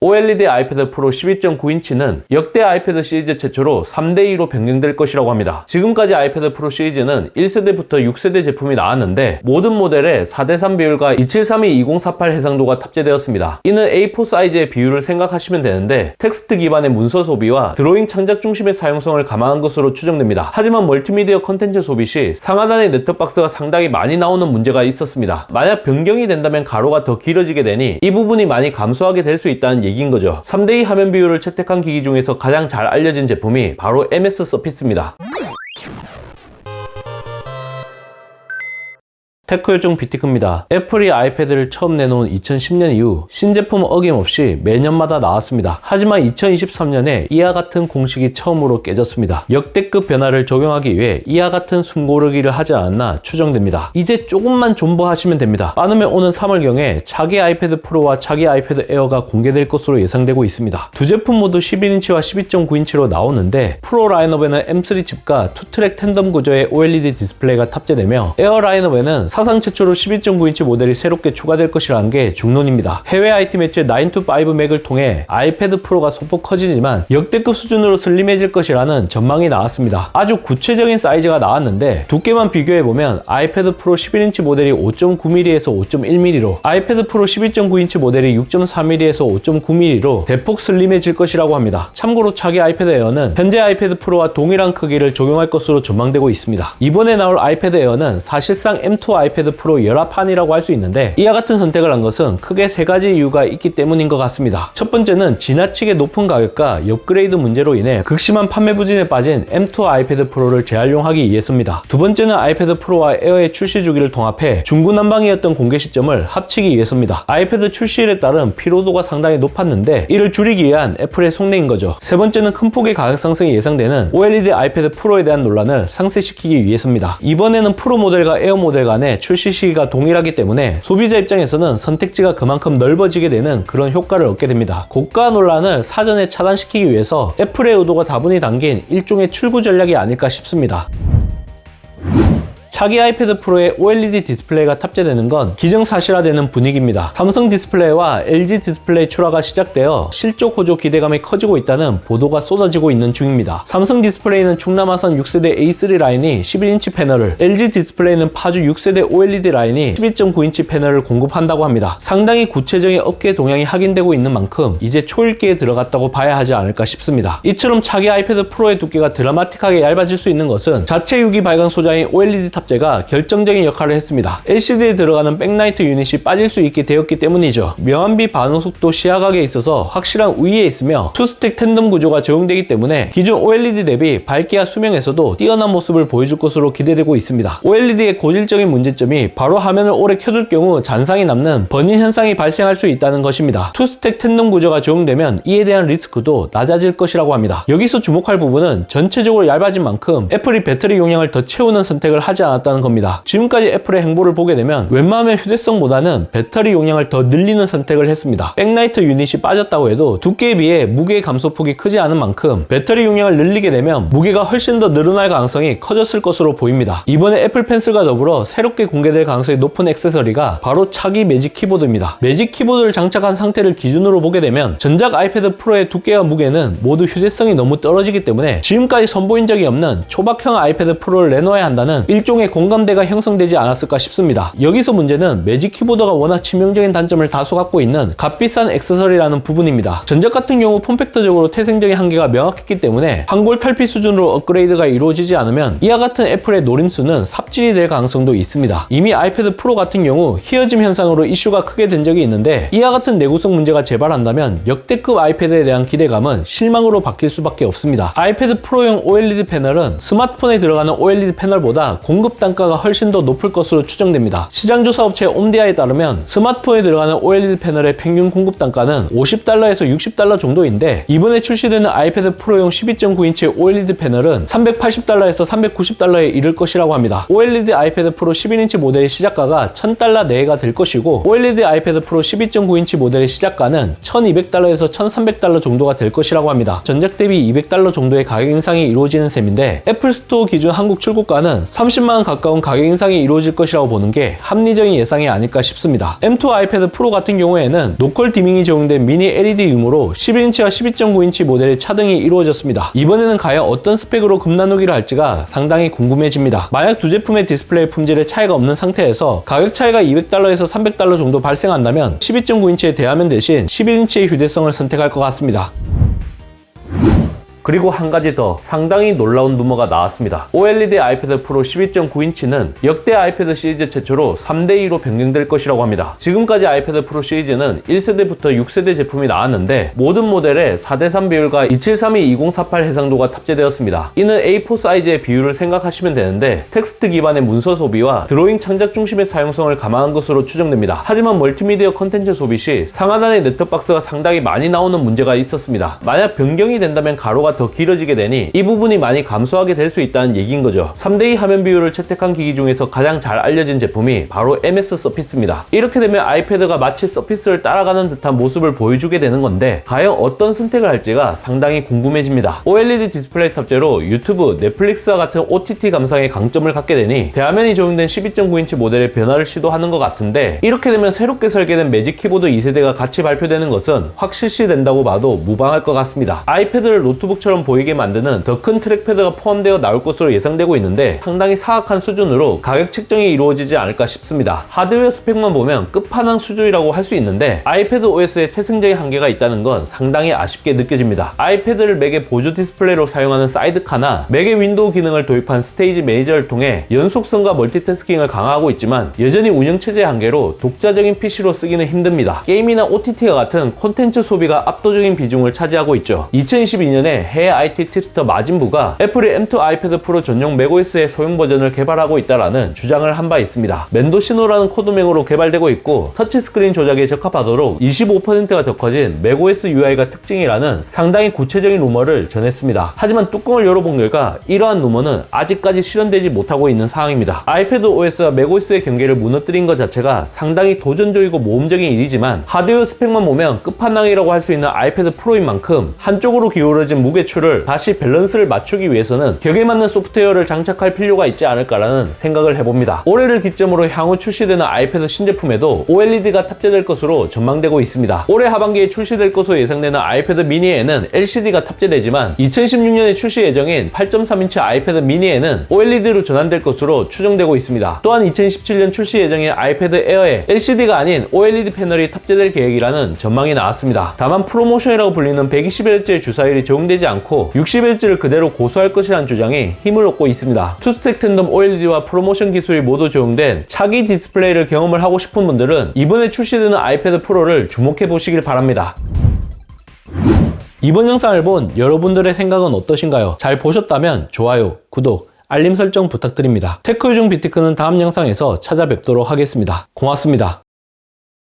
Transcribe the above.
OLED 아이패드 프로 12.9인치는 역대 아이패드 시리즈 최초로 3대2로 변경될 것이라고 합니다. 지금까지 아이패드 프로 시리즈는 1세대부터 6세대 제품이 나왔는데 모든 모델에 4:3 비율과 2732-2048 해상도가 탑재되었습니다. 이는 A4 사이즈의 비율을 생각하시면 되는데 텍스트 기반의 문서 소비와 드로잉 창작 중심의 사용성을 감안한 것으로 추정됩니다. 하지만 멀티미디어 컨텐츠 소비 시 상하단의 넷톱박스가 상당히 많이 나오는 문제가 있었습니다. 만약 변경이 된다면 가로가 더 길어지게 되니 이 부분이 많이 감소하게 될 수 있다는 얘기인 거죠. 3:2 화면 비율을 채택한 기기 중에서 가장 잘 알려진 제품이 바로 MS 서피스입니다. 테크 요정 비티크입니다. 애플이 아이패드를 처음 내놓은 2010년 이후 신제품은 어김없이 매년마다 나왔습니다. 하지만 2023년에 이와 같은 공식이 처음으로 깨졌습니다. 역대급 변화를 적용하기 위해 이와 같은 숨고르기를 하지 않았나 추정됩니다. 이제 조금만 존버하시면 됩니다. 빠르면 오는 3월경에 차기 아이패드 프로와 차기 아이패드 에어가 공개될 것으로 예상되고 있습니다. 두 제품 모두 11인치와 12.9인치로 나오는데 프로 라인업에는 M3 칩과 투트랙 텐덤 구조의 OLED 디스플레이가 탑재되며 에어 라인업에는 사상 최초로 12.9인치 모델이 새롭게 추가될 것이라는 게 중론입니다. 해외 IT 매체 9to5 맥을 통해 아이패드 프로가 소폭 커지지만 역대급 수준으로 슬림해질 것이라는 전망이 나왔습니다. 아주 구체적인 사이즈가 나왔는데 두께만 비교해보면 아이패드 프로 11인치 모델이 5.9mm에서 5.1mm로 아이패드 프로 12.9인치 모델이 6.4mm에서 5.9mm로 대폭 슬림해질 것이라고 합니다. 참고로 차기 아이패드 에어는 현재 아이패드 프로와 동일한 크기를 적용할 것으로 전망되고 있습니다. 이번에 나올 아이패드 에어는 사실상 M2 아이패드 프로 열합판이라고 할 수 있는데 이와 같은 선택을 한 것은 크게 세 가지 이유가 있기 때문인 것 같습니다. 첫 번째는 지나치게 높은 가격과 업그레이드 문제로 인해 극심한 판매 부진에 빠진 M2 아이패드 프로를 재활용하기 위해서입니다. 두 번째는 아이패드 프로와 에어의 출시 주기를 통합해 중구난방이었던 공개 시점을 합치기 위해서입니다. 아이패드 출시일에 따른 피로도가 상당히 높았는데 이를 줄이기 위한 애플의 속내인 거죠. 세 번째는 큰 폭의 가격 상승이 예상되는 OLED 아이패드 프로에 대한 논란을 상쇄시키기 위해서입니다. 이번에는 프로 모델과 에어 모델 간의 출시 시기가 동일하기 때문에 소비자 입장에서는 선택지가 그만큼 넓어지게 되는 그런 효과를 얻게 됩니다. 고가 논란을 사전에 차단시키기 위해서 애플의 의도가 다분히 담긴 일종의 출구 전략이 아닐까 싶습니다. 차기 아이패드 프로에 OLED 디스플레이가 탑재되는 건 기정사실화되는 분위기입니다. 삼성 디스플레이와 LG 디스플레이 출하가 시작되어 실적 호조 기대감이 커지고 있다는 보도가 쏟아지고 있는 중입니다. 삼성 디스플레이는 충남아선 6세대 A3 라인이 11인치 패널을, LG 디스플레이는 파주 6세대 OLED 라인이 12.9인치 패널을 공급한다고 합니다. 상당히 구체적인 업계 동향이 확인되고 있는 만큼 이제 초읽기에 들어갔다고 봐야 하지 않을까 싶습니다. 이처럼 차기 아이패드 프로의 두께가 드라마틱하게 얇아질 수 있는 것은 자체 유기 발광 소자인 OLED 탑재가 결정적인 역할을 했습니다. LCD에 들어가는 백라이트 유닛이 빠질 수 있게 되었기 때문이죠. 명암비 반응 속도 시야각에 있어서 확실한 우위에 있으며 투스택 텐덤 구조가 적용되기 때문에 기존 OLED 대비 밝기와 수명에서도 뛰어난 모습을 보여줄 것으로 기대되고 있습니다. OLED의 고질적인 문제점이 바로 화면을 오래 켜둘 경우 잔상이 남는 버닝 현상이 발생할 수 있다는 것입니다. 투스택 텐덤 구조가 적용되면 이에 대한 리스크도 낮아질 것이라고 합니다. 여기서 주목할 부분은 전체적으로 얇아진 만큼 애플이 배터리 용량을 더 채우는 선택을 하지 않았다는 겁니다. 지금까지 애플의 행보를 보게 되면 웬만하면 휴대성보다는 배터리 용량을 더 늘리는 선택을 했습니다. 백라이트 유닛이 빠졌다고 해도 두께에 비해 무게의 감소폭이 크지 않은 만큼 배터리 용량을 늘리게 되면 무게가 훨씬 더 늘어날 가능성이 커졌을 것으로 보입니다. 이번에 애플 펜슬과 더불어 새롭게 공개될 가능성이 높은 액세서리가 바로 차기 매직 키보드입니다. 매직 키보드를 장착한 상태를 기준으로 보게 되면 전작 아이패드 프로의 두께와 무게는 모두 휴대성이 너무 떨어지기 때문에 지금까지 선보인 적이 없는 초박형 아이패드 프로를 내놓아야 한다는 일종의 공감대가 형성되지 않았을까 싶습니다. 여기서 문제는 매직 키보드가 워낙 치명적인 단점을 다소 갖고 있는 값비싼 액세서리라는 부분입니다. 전작 같은 경우 폼팩터적으로 태생적인 한계가 명확했기 때문에 한골 탈피 수준으로 업그레이드가 이루어지지 않으면 이와 같은 애플의 노림수는 삽질이 될 가능성도 있습니다. 이미 아이패드 프로 같은 경우 히어짐 현상으로 이슈가 크게 된 적이 있는데 이와 같은 내구성 문제가 재발한다면 역대급 아이패드에 대한 기대감은 실망으로 바뀔 수밖에 없습니다. 아이패드 프로용 OLED 패널은 스마트폰에 들어가는 OLED 패널보다 공급 단가가 훨씬 더 높을 것으로 추정됩니다. 시장조사 업체 옴디아에 따르면 스마트폰에 들어가는 OLED 패널의 평균 공급 단가는 $50에서 $60 정도인데 이번에 출시되는 아이패드 프로용 12.9인치 OLED 패널은 $380에서 $390에 이를 것이라고 합니다. OLED 아이패드 프로 11인치 모델의 시작가가 $1000 내외가 될 것이고 OLED 아이패드 프로 12.9인치 모델의 시작가는 $1200에서 $1300 정도가 될 것이라고 합니다. 전작 대비 $200 정도의 가격 인상이 이루어지는 셈인데 애플 스토어 기준 한국 출고가는 30만 10만원 가까운 가격 인상이 이루어질 것이라고 보는 게 합리적인 예상이 아닐까 싶습니다. M2 아이패드 프로 같은 경우에는 노컬 디밍이 적용된 미니 LED 유무로 11인치와 12.9인치 모델의 차등이 이루어졌습니다. 이번에는 과연 어떤 스펙으로 급 나누기를 할지가 상당히 궁금해집니다. 만약 두 제품의 디스플레이 품질에 차이가 없는 상태에서 가격 차이가 $200에서 $300 정도 발생한다면 12.9인치의 대화면 대신 11인치의 휴대성을 선택할 것 같습니다. 그리고 한 가지 더 상당히 놀라운 루머가 나왔습니다. OLED 아이패드 프로 12.9인치는 역대 아이패드 시리즈 최초로 3대2로 변경될 것이라고 합니다. 지금까지 아이패드 프로 시리즈는 1세대부터 6세대 제품이 나왔는데 모든 모델에 4대3 비율과 2732-2048 해상도가 탑재되었습니다. 이는 A4 사이즈의 비율을 생각하시면 되는데 텍스트 기반의 문서 소비와 드로잉 창작 중심의 사용성을 감안한 것으로 추정됩니다. 하지만 멀티미디어 컨텐츠 소비 시 상하단의 넷톱박스가 상당히 많이 나오는 문제가 있었습니다. 만약 변경이 된다면 가로가 더 길어지게 되니 이 부분이 많이 감소하게 될 수 있다는 얘기인 거죠. 3대2 화면 비율을 채택한 기기 중에서 가장 잘 알려진 제품이 바로 MS 서피스입니다. 이렇게 되면 아이패드가 마치 서피스를 따라가는 듯한 모습을 보여주게 되는 건데 과연 어떤 선택을 할지가 상당히 궁금해집니다. OLED 디스플레이 탑재로 유튜브, 넷플릭스와 같은 OTT 감상의 강점을 갖게 되니 대화면이 적용된 12.9인치 모델의 변화를 시도하는 것 같은데 이렇게 되면 새롭게 설계된 매직 키보드 2세대가 같이 발표되는 것은 확 실시된다고 봐도 무방할 것 같습니다. 아이패드를 노트북처럼 보이게 만드는 더 큰 트랙패드가 포함되어 나올 것으로 예상되고 있는데 상당히 사악한 수준으로 가격 책정이 이루어지지 않을까 싶습니다. 하드웨어 스펙만 보면 끝판왕 수준이라고 할 수 있는데 아이패드 OS의 태생적인 한계가 있다는 건 상당히 아쉽게 느껴집니다. 아이패드를 맥의 보조 디스플레이로 사용하는 사이드카나 맥의 윈도우 기능을 도입한 스테이지 매니저를 통해 연속성과 멀티태스킹을 강화하고 있지만 여전히 운영체제의 한계로 독자적인 PC로 쓰기는 힘듭니다. 게임이나 OTT와 같은 콘텐츠 소비가 압도적인 비중을 차지하고 있죠. 2022년에 해외 IT 팁스터 마진부가 애플이 M2 아이패드 프로 전용 맥OS의 소형 버전을 개발하고 있다라는 주장을 한 바 있습니다. 멘도시노라는 코드명으로 개발되고 있고 터치스크린 조작에 적합하도록 25%가 더 커진 맥OS UI가 특징이라는 상당히 구체적인 루머를 전했습니다. 하지만 뚜껑을 열어본 결과 이러한 루머는 아직까지 실현되지 못하고 있는 상황입니다. 아이패드 OS와 맥OS의 경계를 무너뜨린 것 자체가 상당히 도전적이고 모험적인 일이지만 하드웨어 스펙만 보면 끝판왕이라고 할 수 있는 아이패드 프로인 만큼 한쪽으로 기울어진 무게추를 다시 밸런스를 맞추기 위해서는 격에 맞는 소프트웨어를 장착할 필요가 있지 않을까라는 생각을 해봅니다. 올해를 기점으로 향후 출시되는 아이패드 신제품에도 OLED가 탑재될 것으로 전망되고 있습니다. 올해 하반기에 출시될 것으로 예상되는 아이패드 미니에는 LCD가 탑재되지만 2016년에 출시 예정인 8.3인치 아이패드 미니에는 OLED로 전환될 것으로 추정되고 있습니다. 또한 2017년 출시 예정인 아이패드 에어에 LCD가 아닌 OLED 패널이 탑재될 계획이라는 전망이 나왔습니다. 다만 프로모션이라고 불리는 120Hz의 주사율이 적용되지 않고 60Hz를 그대로 고수할 것이라는 주장이 힘을 얻고 있습니다. 투스택 텐덤 OLED와 프로모션 기술이 모두 적용된 차기 디스플레이를 경험을 하고 싶은 분들은 이번에 출시되는 아이패드 프로를 주목해 보시길 바랍니다. 이번 영상을 본 여러분들의 생각은 어떠신가요? 잘 보셨다면 좋아요, 구독, 알림 설정 부탁드립니다. 테크유중 비티크는 다음 영상에서 찾아뵙도록 하겠습니다. 고맙습니다.